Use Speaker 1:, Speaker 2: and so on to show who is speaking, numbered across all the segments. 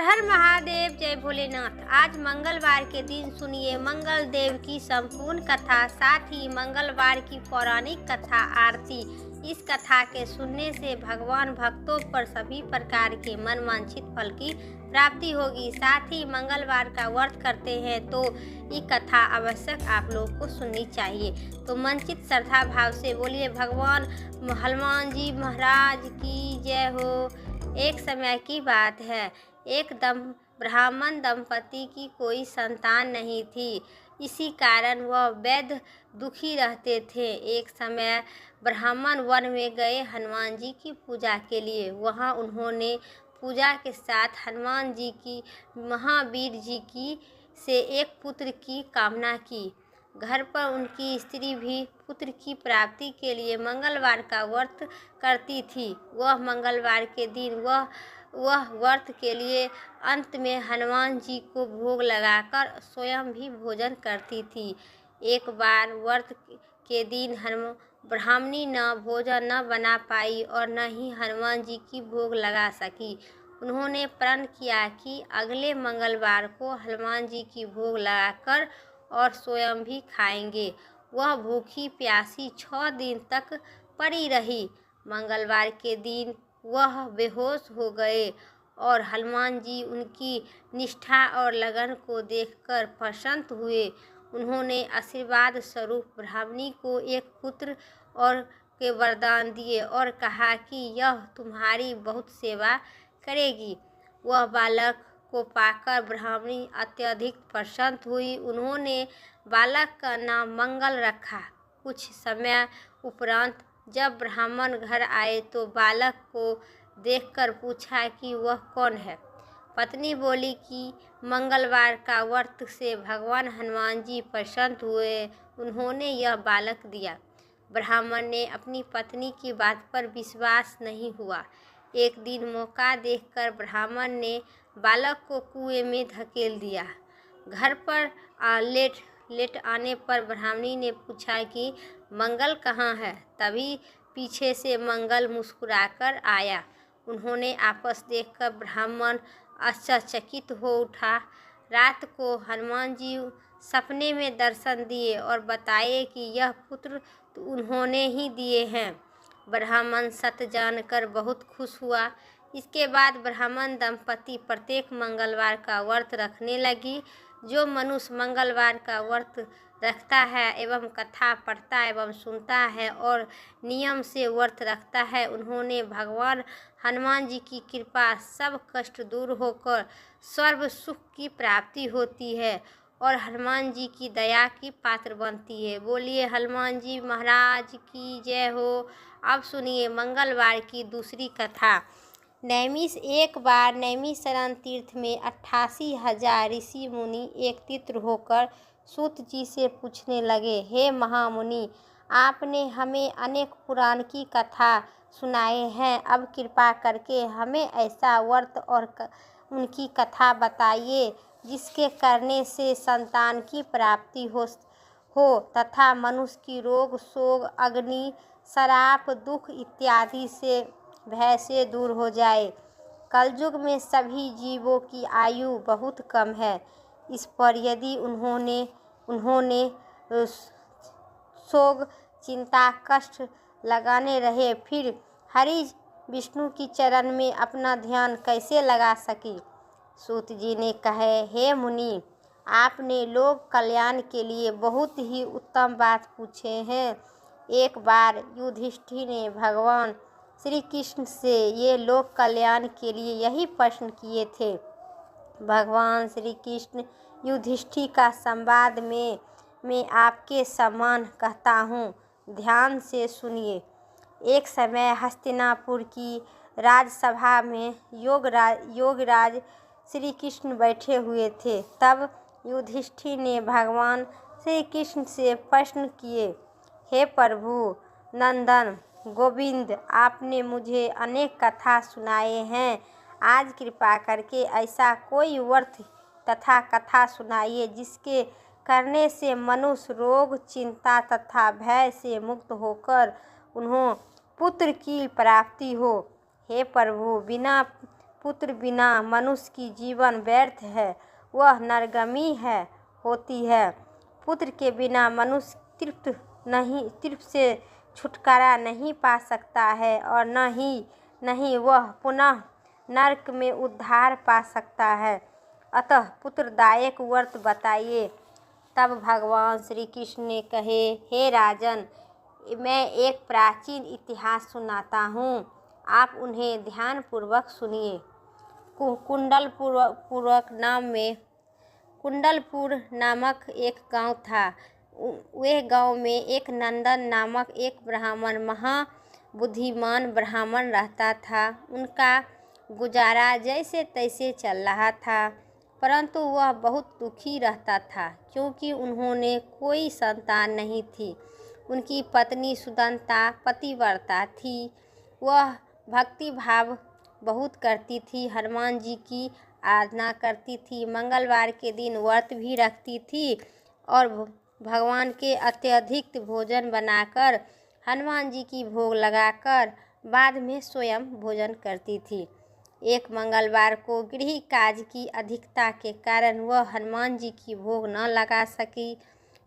Speaker 1: हर महादेव, जय भोलेनाथ। आज मंगलवार के दिन सुनिए मंगल देव की संपूर्ण कथा, साथ ही मंगलवार की पौराणिक कथा आरती। इस कथा के सुनने से भगवान भक्तों पर सभी प्रकार के मनवांछित फल की प्राप्ति होगी। साथ ही मंगलवार का व्रत करते हैं तो ये कथा आवश्यक आप लोग को सुननी चाहिए। तो मनचित श्रद्धा भाव से बोलिए भगवान हनुमान जी महाराज की जय हो। एक समय की बात है, एक ब्राह्मण दंपति की कोई संतान नहीं थी। इसी कारण वह बेहद दुखी रहते थे। एक समय ब्राह्मण वन में गए हनुमान जी की पूजा के लिए। वहां उन्होंने पूजा के साथ हनुमान जी की महावीर जी की से एक पुत्र की कामना की। घर पर उनकी स्त्री भी पुत्र की प्राप्ति के लिए मंगलवार का व्रत करती थी। वह मंगलवार के दिन वह व्रत के लिए अंत में हनुमान जी को भोग लगाकर स्वयं भी भोजन करती थी। एक बार व्रत के दिन ब्राह्मणी न भोजन न बना पाई और न ही हनुमान जी की भोग लगा सकी। उन्होंने प्रण किया कि अगले मंगलवार को हनुमान जी की भोग लगाकर और स्वयं भी खाएंगे। वह भूखी प्यासी 6 दिन तक पड़ी रही। मंगलवार के दिन वह बेहोश हो गए और हनुमान जी उनकी निष्ठा और लगन को देखकर प्रसन्न हुए। उन्होंने आशीर्वाद स्वरूप ब्राह्मणी को एक पुत्र और के वरदान दिए और कहा कि यह तुम्हारी बहुत सेवा करेगी। वह बालक को पाकर ब्राह्मणी अत्यधिक प्रसन्न हुई। उन्होंने बालक का नाम मंगल रखा। कुछ समय उपरांत जब ब्राह्मण घर आए तो बालक को देखकर पूछा कि वह कौन है। पत्नी बोली कि मंगलवार का व्रत से भगवान हनुमान जी प्रसन्न हुए, उन्होंने यह बालक दिया। ब्राह्मण ने अपनी पत्नी की बात पर विश्वास नहीं हुआ। एक दिन मौका देखकर ब्राह्मण ने बालक को कुएं में धकेल दिया। घर पर लेट आने पर ब्राह्मणी ने पूछा कि मंगल कहाँ है। तभी पीछे से मंगल मुस्कुराकर आया। उन्होंने आपस देखकर ब्राह्मण आश्चर्यचकित हो उठा। रात को हनुमान जी सपने में दर्शन दिए और बताए कि यह पुत्र तो उन्होंने ही दिए हैं। ब्राह्मण सत्य जानकर बहुत खुश हुआ। इसके बाद ब्राह्मण दंपति प्रत्येक मंगलवार का व्रत रखने लगी। जो मनुष्य मंगलवार का व्रत रखता है एवं कथा पढ़ता एवं सुनता है और नियम से व्रत रखता है, उन्होंने भगवान हनुमान जी की कृपा सब कष्ट दूर होकर सर्व सुख की प्राप्ति होती है और हनुमान जी की दया की पात्र बनती है। बोलिए हनुमान जी महाराज की जय हो। अब सुनिए मंगलवार की दूसरी कथा। एक बार नैमिषारण्य तीर्थ में 88,000 ऋषि मुनि एकत्रित होकर सूत जी से पूछने लगे, हे महामुनि, आपने हमें अनेक पुराण की कथा सुनाए हैं। अब कृपा करके हमें ऐसा व्रत और उनकी कथा बताइए जिसके करने से संतान की प्राप्ति हो तथा मनुष्य की रोग शोक अग्नि श्राप दुख इत्यादि से भय से दूर हो जाए। कलयुग में सभी जीवों की आयु बहुत कम है। इस पर यदि उन्होंने शोक चिंता कष्ट लगाने रहे, फिर हरि विष्णु की चरण में अपना ध्यान कैसे लगा सके। सूत जी ने कहे, हे मुनि, आपने लोक कल्याण के लिए बहुत ही उत्तम बात पूछे हैं। एक बार युधिष्ठिर ने भगवान श्री कृष्ण से ये लोक कल्याण के लिए यही प्रश्न किए थे। भगवान श्री कृष्ण युधिष्ठिर का संवाद में मैं आपके समान कहता हूँ, ध्यान से सुनिए। एक समय हस्तिनापुर की राजसभा में योगराज श्री कृष्ण बैठे हुए थे। तब युधिष्ठिर ने भगवान श्री कृष्ण से प्रश्न किए, हे प्रभु नंदन गोविंद, आपने मुझे अनेक कथा सुनाए हैं। आज कृपा करके ऐसा कोई व्रत तथा कथा सुनाइए जिसके करने से मनुष्य रोग चिंता तथा भय से मुक्त होकर उन्हें पुत्र की प्राप्ति हो। हे प्रभु, बिना पुत्र बिना मनुष्य की जीवन व्यर्थ है, वह नरगामी होती है। पुत्र के बिना मनुष्य तृप्त से छुटकारा नहीं पा सकता है और नहीं वह पुनः नरक में उद्धार पा सकता है। अतः पुत्रदायक व्रत बताइए। तब भगवान श्री कृष्ण ने कहे, हे राजन, मैं एक प्राचीन इतिहास सुनाता हूँ, आप उन्हें ध्यानपूर्वक सुनिए। कुंडलपुर नामक एक गांव था। वे गांव में एक नंदन नामक एक ब्राह्मण, महाबुद्धिमान ब्राह्मण रहता था। उनका गुजारा जैसे तैसे चल रहा था, परंतु वह बहुत दुखी रहता था क्योंकि उन्होंने कोई संतान नहीं थी। उनकी पत्नी सुदंता पतिव्रता थी। वह भक्ति भाव बहुत करती थी, हनुमान जी की आराधना करती थी, मंगलवार के दिन व्रत भी रखती थी और भगवान के अत्यधिक भोजन बनाकर हनुमान जी की भोग लगाकर बाद में स्वयं भोजन करती थी। एक मंगलवार को गृह काज की अधिकता के कारण वह हनुमान जी की भोग न लगा सकी।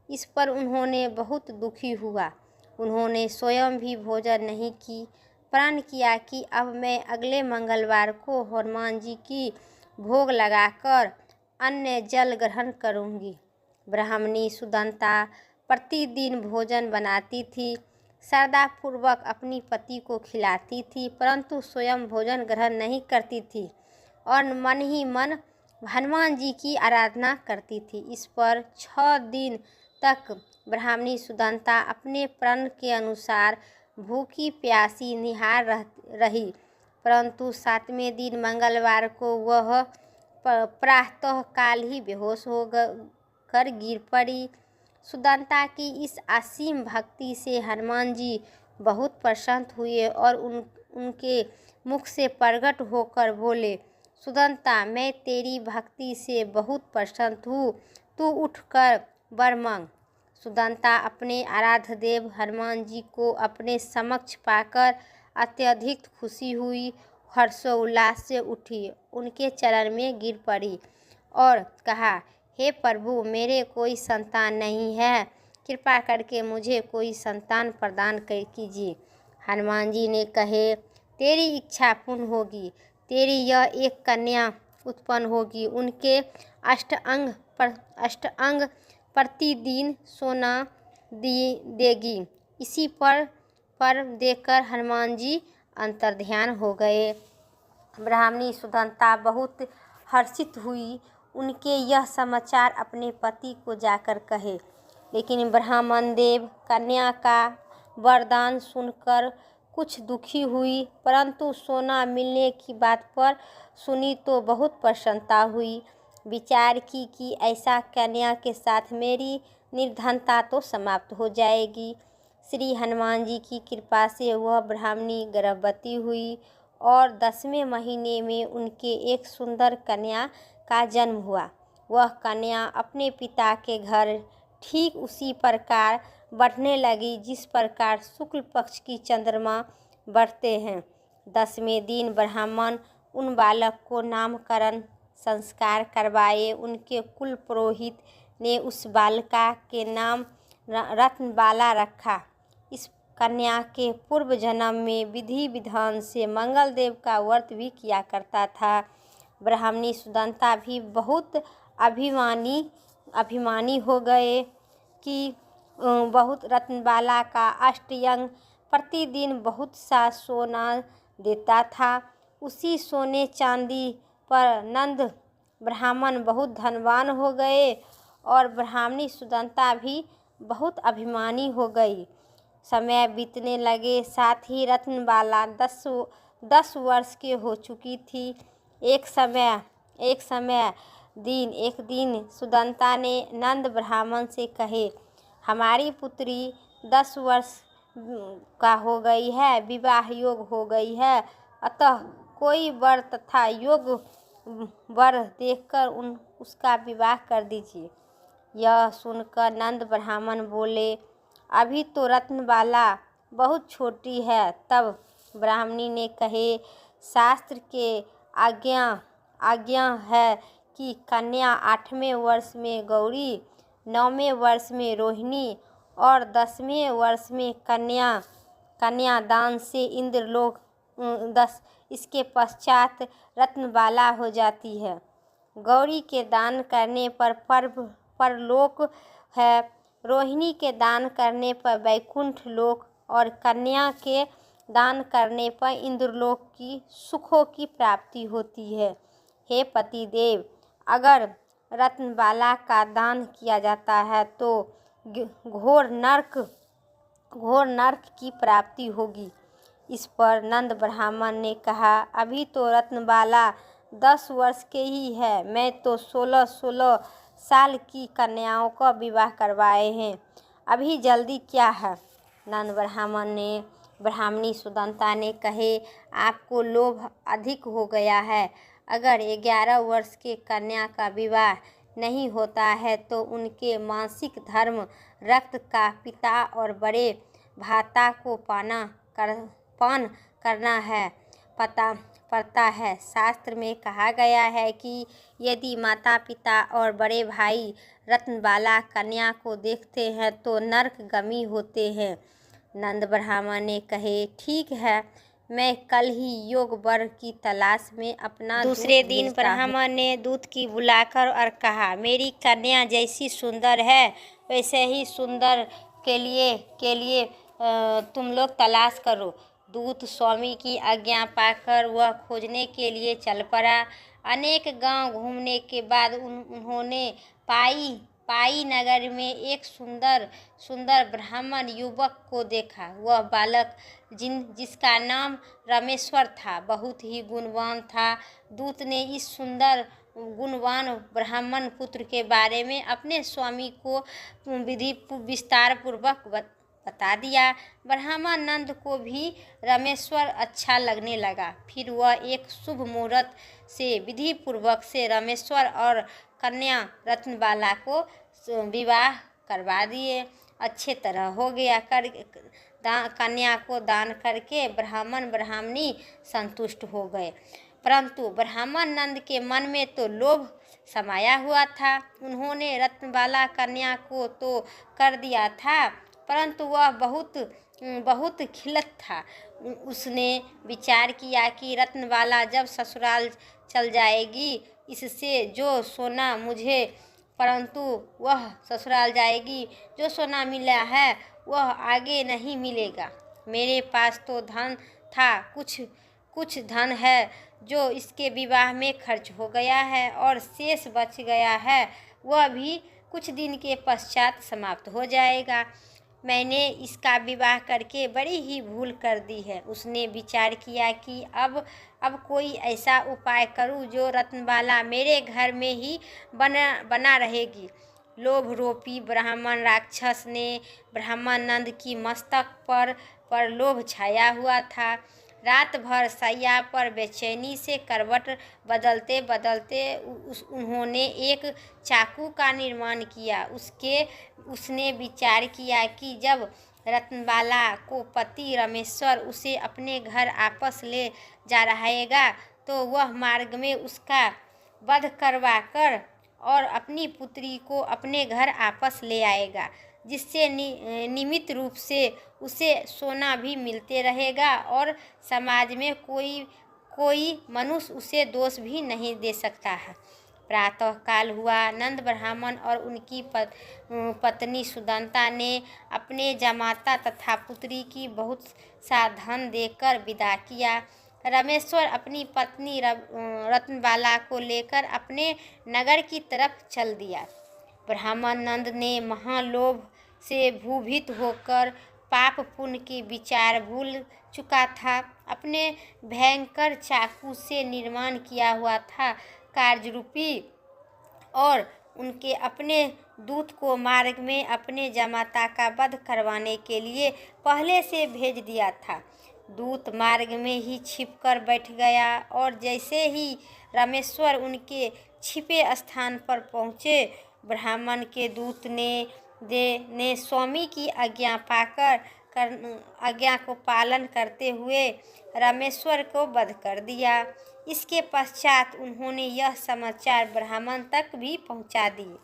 Speaker 1: इस पर उन्होंने बहुत दुखी हुआ। उन्होंने स्वयं भी भोजन नहीं की। प्रण किया कि अब मैं अगले मंगलवार को हनुमान जी की भोग लगाकर अन्न जल ग्रहण करूंगी। ब्राह्मणी सुदंता प्रतिदिन भोजन बनाती थी, श्रद्धापूर्वक अपनी पति को खिलाती थी, परंतु स्वयं भोजन ग्रहण नहीं करती थी और मन ही मन हनुमान जी की आराधना करती थी। इस पर 6 दिन तक ब्राह्मणी सुदंता अपने प्रण के अनुसार भूखी प्यासी निहार रही, परंतु 7वें दिन मंगलवार को वह प्रातः काल ही बेहोश कर गिर पड़ी। सुदंता की इस असीम भक्ति से हनुमान जी बहुत प्रसन्न हुए और उनके मुख से प्रकट होकर बोले, सुदंता, मैं तेरी भक्ति से बहुत प्रसन्न हूँ, तू उठकर वर मांग। सुदंता अपने आराध्य देव हनुमान जी को अपने समक्ष पाकर अत्यधिक खुशी हुई, हर्षोल्लास से उठी, उनके चरण में गिर पड़ी और कहा, हे प्रभु, मेरे कोई संतान नहीं है, कृपा करके मुझे कोई संतान प्रदान कीजिए। हनुमान जी ने कहे, तेरी इच्छा पूर्ण होगी, तेरी यह एक कन्या उत्पन्न होगी, उनके अष्टांग प्रतिदिन सोना देगी। इसी पर देकर हनुमान जी अंतर्ध्यान हो गए। ब्राह्मणी सुदंता बहुत हर्षित हुई। उनके यह समाचार अपने पति को जाकर कहे, लेकिन ब्राह्मण देव कन्या का वरदान सुनकर कुछ दुखी हुई, परंतु सोना मिलने की बात पर सुनी तो बहुत प्रसन्नता हुई। विचार की कि ऐसा कन्या के साथ मेरी निर्धनता तो समाप्त हो जाएगी। श्री हनुमान जी की कृपा से वह ब्राह्मणी गर्भवती हुई और 10वें महीने में उनके एक सुंदर कन्या का जन्म हुआ। वह कन्या अपने पिता के घर ठीक उसी प्रकार बढ़ने लगी जिस प्रकार शुक्ल पक्ष की चंद्रमा बढ़ते हैं। 10वें दिन ब्राह्मण उन बालक को नामकरण संस्कार करवाए। उनके कुल पुरोहित ने उस बालिका के नाम रत्नबाला रखा। इस कन्या के पूर्व जन्म में विधि विधान से मंगल देव का व्रत भी किया करता था। ब्राह्मणी सुदंता भी बहुत अभिमानी हो गए कि बहुत रत्नबाला का अष्टयंग प्रतिदिन बहुत सा सोना देता था। उसी सोने चांदी पर नंद ब्राह्मण बहुत धनवान हो गए और ब्राह्मणी सुदंता भी बहुत अभिमानी हो गई। समय बीतने लगे, साथ ही रत्नबाला 10 वर्ष के हो चुकी थी। एक दिन सुदंता ने नंद ब्राह्मण से कहे, हमारी पुत्री 10 वर्ष का हो गई है, विवाह योग हो गई है, अतः कोई वर तथा योग वर देखकर उसका विवाह कर दीजिए। यह सुनकर नंद ब्राह्मण बोले, अभी तो रत्नबाला बहुत छोटी है। तब ब्राह्मणी ने कहे, शास्त्र के आज्ञा आज्ञा है कि कन्या 8वें वर्ष में गौरी, 9वें वर्ष में रोहिणी और 10वें वर्ष में कन्यादान से इंद्रलोक 10 इसके पश्चात रत्नबाला हो जाती है। गौरी के दान करने पर परलोक है, रोहिणी के दान करने पर वैकुंठ लोक और कन्या के दान करने पर इंद्रलोक की सुखों की प्राप्ति होती है। हे पतिदेव, अगर रत्नबाला का दान किया जाता है तो घोर नरक की प्राप्ति होगी। इस पर नंद ब्राह्मण ने कहा, अभी तो रत्नबाला 10 वर्ष के ही है, मैं तो 16 साल की कन्याओं का विवाह करवाए हैं, अभी जल्दी क्या है। नंद ब्राह्मणी सुदंता ने कहे, आपको लोभ अधिक हो गया है। अगर 11 वर्ष के कन्या का विवाह नहीं होता है तो उनके मासिक धर्म रक्त का पिता और बड़े भ्राता को पान करना है पड़ता है। शास्त्र में कहा गया है कि यदि माता पिता और बड़े भाई रत्नबाला कन्या को देखते हैं तो नरकगामी होते हैं। नंद ब्राह्मण ने कहे, ठीक है, मैं कल ही योग वर की तलाश में अपना दूसरे दिन ब्राह्मण ने दूत की बुलाकर और कहा, मेरी कन्या जैसी सुंदर है वैसे ही सुंदर के लिए तुम लोग तलाश करो। दूत स्वामी की आज्ञा पाकर वह खोजने के लिए चल पड़ा। अनेक गांव घूमने के बाद उन्होंने पाई नगर में एक सुंदर ब्राह्मण युवक को देखा। वह बालक जिसका नाम रामेश्वर था बहुत ही गुणवान था। दूत ने इस सुंदर गुणवान ब्राह्मण पुत्र के बारे में अपने स्वामी को विस्तार पूर्वक बता दिया। ब्राह्मण नंद को भी रामेश्वर अच्छा लगने लगा। फिर वह एक शुभ मुहूर्त से विधि पूर्वक से रामेश्वर और कन्या रत्नबाला को विवाह करवा दिए। अच्छे तरह हो गया। कन्या को दान करके ब्राह्मण ब्राह्मणी संतुष्ट हो गए, परंतु ब्राह्मण नंद के मन में तो लोभ समाया हुआ था। उन्होंने रत्नबाला कन्या को तो कर दिया था, परंतु वह बहुत खिलत था। उसने विचार किया कि रत्नबाला जब ससुराल चल जाएगी इससे जो सोना मुझे परंतु वह ससुराल जाएगी, जो सोना मिला है वह आगे नहीं मिलेगा। मेरे पास तो धन था, कुछ धन है जो इसके विवाह में खर्च हो गया है और शेष बच गया है वह भी कुछ दिन के पश्चात समाप्त हो जाएगा। मैंने इसका विवाह करके बड़ी ही भूल कर दी है। उसने विचार किया कि अब कोई ऐसा उपाय करूं जो रत्नबाला मेरे घर में ही बना रहेगी। लोभ रूपी ब्राह्मण राक्षस ने ब्राह्मण नंद की मस्तक पर लोभ छाया हुआ था। रात भर सैया पर बेचैनी से करवट बदलते उन्होंने एक चाकू का निर्माण किया। उसने विचार किया कि जब रत्नबाला को पति रामेश्वर उसे अपने घर वापस ले जा रहेगा तो वह मार्ग में उसका वध करवाकर और अपनी पुत्री को अपने घर वापस ले आएगा, जिससे नियमित रूप से उसे सोना भी मिलते रहेगा और समाज में कोई मनुष्य उसे दोष भी नहीं दे सकता है। प्रातः काल हुआ। नंद ब्राह्मण और उनकी पत्नी सुदंता ने अपने जमाता तथा पुत्री की बहुत सा धन देकर विदा किया। रामेश्वर अपनी पत्नी रत्नबाला को लेकर अपने नगर की तरफ चल दिया। ब्राह्मण नंद ने महालोभ से भूभीत होकर पाप पुण्य की विचार भूल चुका था। अपने भयंकर चाकू से निर्माण किया हुआ था कार्यरूपी और उनके अपने दूत को मार्ग में अपने जमाता का वध करवाने के लिए पहले से भेज दिया था। दूत मार्ग में ही छिपकर बैठ गया और जैसे ही रामेश्वर उनके छिपे स्थान पर पहुँचे, ब्राह्मण के दूत ने स्वामी की आज्ञा को पालन करते हुए रामेश्वर को वध कर दिया। इसके पश्चात उन्होंने यह समाचार ब्राह्मण तक भी पहुंचा दिए।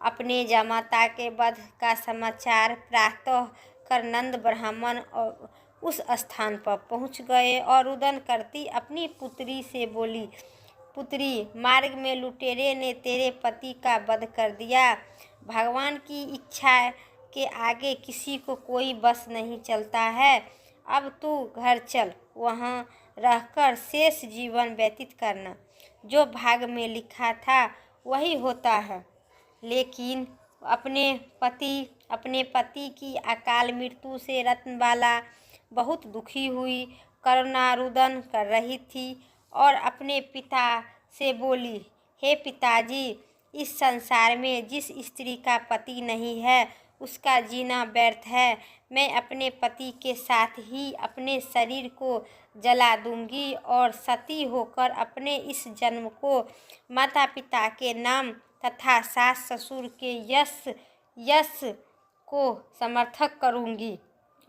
Speaker 1: अपने जामाता के वध का समाचार प्रातः कर नंद ब्राह्मण उस स्थान पर पहुंच गए और रुदन करती अपनी पुत्री से बोली, पुत्री, मार्ग में लुटेरे ने तेरे पति का वध कर दिया। भगवान की इच्छा के आगे किसी को कोई बस नहीं चलता है। अब तू घर चल, वहाँ रहकर शेष जीवन व्यतीत करना। जो भाग में लिखा था वही होता है। लेकिन अपने पति की अकाल मृत्यु से रत्नबाला बहुत दुखी हुई, करुणारुदन कर रही थी और अपने पिता से बोली, हे पिताजी, इस संसार में जिस स्त्री का पति नहीं है उसका जीना व्यर्थ है। मैं अपने पति के साथ ही अपने शरीर को जला दूंगी और सती होकर अपने इस जन्म को माता पिता के नाम तथा सास ससुर के यश को समर्थक करूंगी।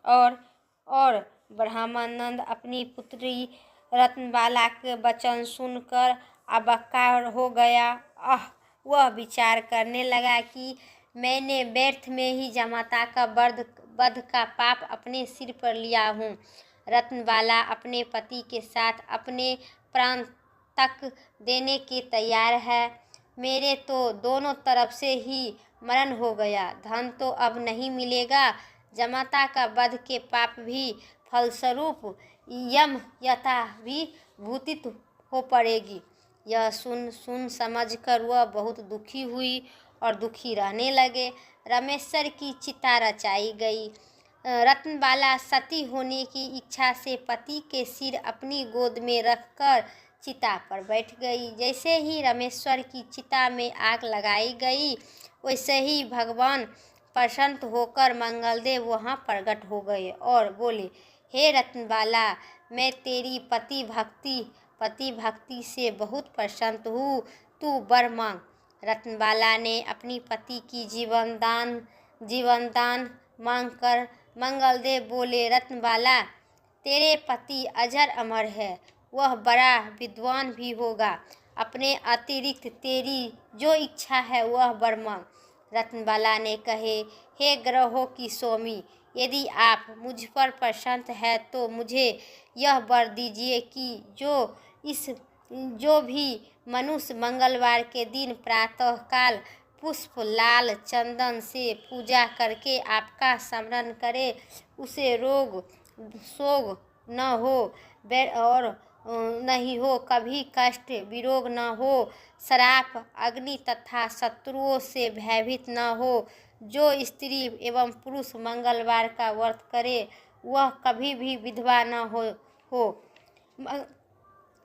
Speaker 1: और ब्राह्मणानंद अपनी पुत्री रत्नबाला के वचन सुनकर अबक्का हो गया। वह विचार करने लगा कि मैंने व्यर्थ में ही जामाता का वध का पाप अपने सिर पर लिया हूँ। रत्नबाला अपने पति के साथ अपने प्राण तक देने के तैयार है। मेरे तो दोनों तरफ से ही मरण हो गया। धन तो अब नहीं मिलेगा। जामाता का वध के पाप भी फलस्वरूप यम यथा भी भूतित हो पड़ेगी। यह सुन समझकर वह बहुत दुखी हुई और दुखी रहने लगे। रामेश्वर की चिता रचाई गई। रत्नबाला सती होने की इच्छा से पति के सिर अपनी गोद में रखकर चिता पर बैठ गई। जैसे ही रामेश्वर की चिता में आग लगाई गई, वैसे ही भगवान प्रसन्न होकर मंगलदेव वहाँ प्रकट हो गए और बोले, हे रत्नबाला, मैं तेरी पति भक्ति से बहुत प्रसन्न हूँ। तू वर मांग। रत्नबाला ने अपनी पति की जीवन दान मांगकर मंगलदेव बोले, रत्नबाला, तेरे पति अजर अमर है, वह बड़ा विद्वान भी होगा। अपने अतिरिक्त तेरी जो इच्छा है वह वर मांग। रत्नबाला ने कहे, हे ग्रहों की स्वामी, यदि आप मुझ पर प्रसन्न है तो मुझे यह वर दीजिए कि जो भी मनुष्य मंगलवार के दिन प्रातःकाल पुष्प लाल चंदन से पूजा करके आपका स्मरण करे, उसे रोग शोक न हो और नहीं हो, कभी कष्ट विरोग न हो, श्राप अग्नि तथा शत्रुओं से भयभीत न हो। जो स्त्री एवं पुरुष मंगलवार का व्रत करे वह कभी भी विधवा न हो।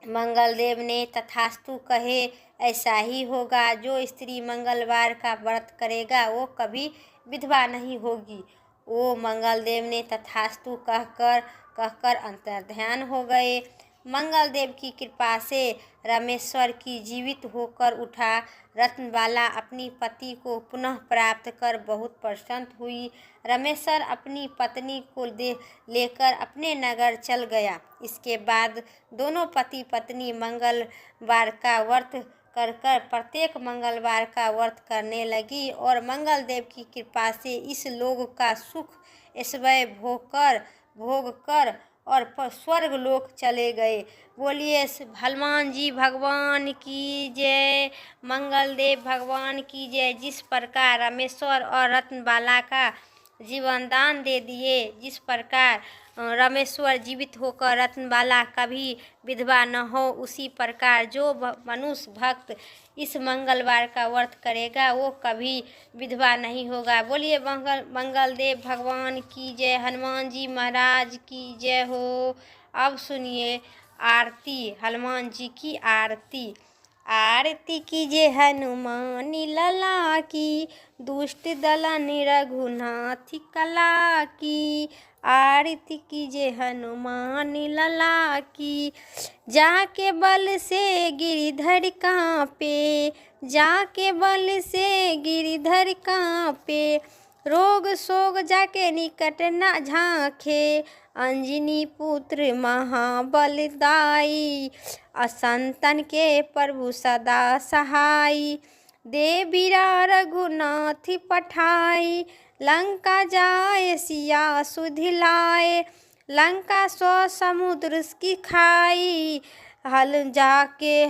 Speaker 1: मंगलदेव ने तथास्तु कहे, ऐसा ही होगा। जो स्त्री मंगलवार का व्रत करेगा वो कभी विधवा नहीं होगी। वो मंगलदेव ने तथास्तु कहकर अंतर्ध्यान हो गए। मंगलदेव की कृपा से रामेश्वर की जीवित होकर उठा। रत्नबाला अपनी पति को पुनः प्राप्त कर बहुत प्रसन्न हुई। रामेश्वर अपनी पत्नी को लेकर अपने नगर चल गया। इसके बाद दोनों पति पत्नी मंगलवार का व्रत कर प्रत्येक मंगलवार का व्रत करने लगी और मंगलदेव की कृपा से इस लोक का सुख ऐश्वर्य भोग कर और स्वर्ग लोक चले गए। बोलिए हनुमान जी भगवान की जय, मंगलदेव भगवान की जय। जिस प्रकार रामेश्वर और रत्नबाला का जीवन दान दे दिए, जिस प्रकार रामेश्वर जीवित होकर रत्नबाला कभी विधवा न हो, उसी प्रकार जो मनुष्य भक्त इस मंगलवार का व्रत करेगा वो कभी विधवा नहीं होगा। बोलिए मंगलदेव भगवान की जय, हनुमान जी महाराज की जय हो। अब सुनिए आरती, हनुमान जी की आरती। आरती कीजिए हनुमान लला की, दुष्ट दलन रघुनाथ कला की। आरती कीजिए हनुमान लला की, जाके बल से गिरिधर कांपे, जाके बल से गिरिधर कांपे। रोग शोक जाके निकट न झांके, अंजनी पुत्र महाबलदाई, असंतन के प्रभु सदा सहाई। देवीरा रघुनाथ पठाई, लंका जाए सिया सुध लाए। लंका सौ समुद्र की खाई, हल जाके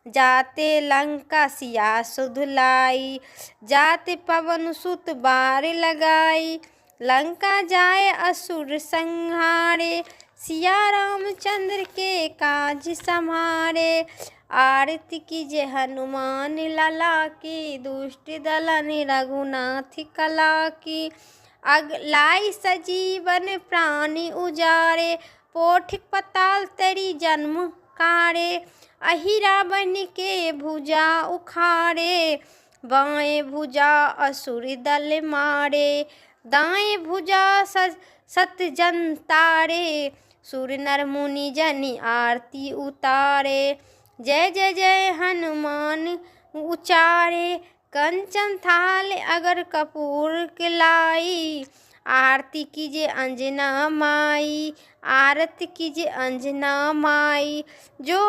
Speaker 1: जाते लंका सिया सुध लाई। जाते पवन सुत बार लगाई, लंका जाए असुर संहारे। सिया रामचंद्र के काज समारे, आरती कीजे हनुमान लला की। दुष्ट दलन रघुनाथ कला की, अगलाई सजीवन प्राणी उजारे। पोठ पताल तेरी जन्म कारे, अहि रावण के भुजा उखाड़े। बाएं भुजा असुर दल मारे, दाएं भुजा सत जन तारे। सुर नर मुनि जनि आरती उतारे, जय जय जय हनुमान उचारे। कंचन थाल अगर कपूर लाई, आरती कीजिए अंजना माई। आरती कीजिए अंजना माई। जो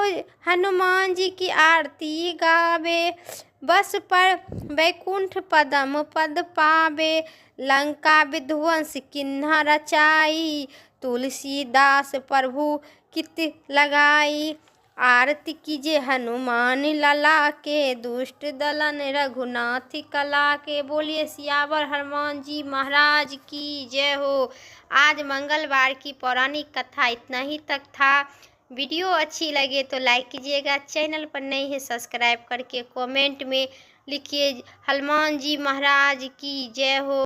Speaker 1: हनुमान जी की आरती गावे, बस पर वैकुंठ पदम पद पावे। लंका विध्वंस किन्हा रचाई, तुलसीदास प्रभु कित लगाई। आरती कीजिए हनुमान लला के, दुष्ट दलन रघुनाथ कला के। बोलिए सियावर हनुमान जी महाराज की जय हो। आज मंगलवार की पौराणिक कथा इतना ही तक था। वीडियो अच्छी लगे तो लाइक कीजिएगा, चैनल पर नए हैं सब्सक्राइब करके कमेंट में लिखिए हनुमान जी महाराज की जय हो।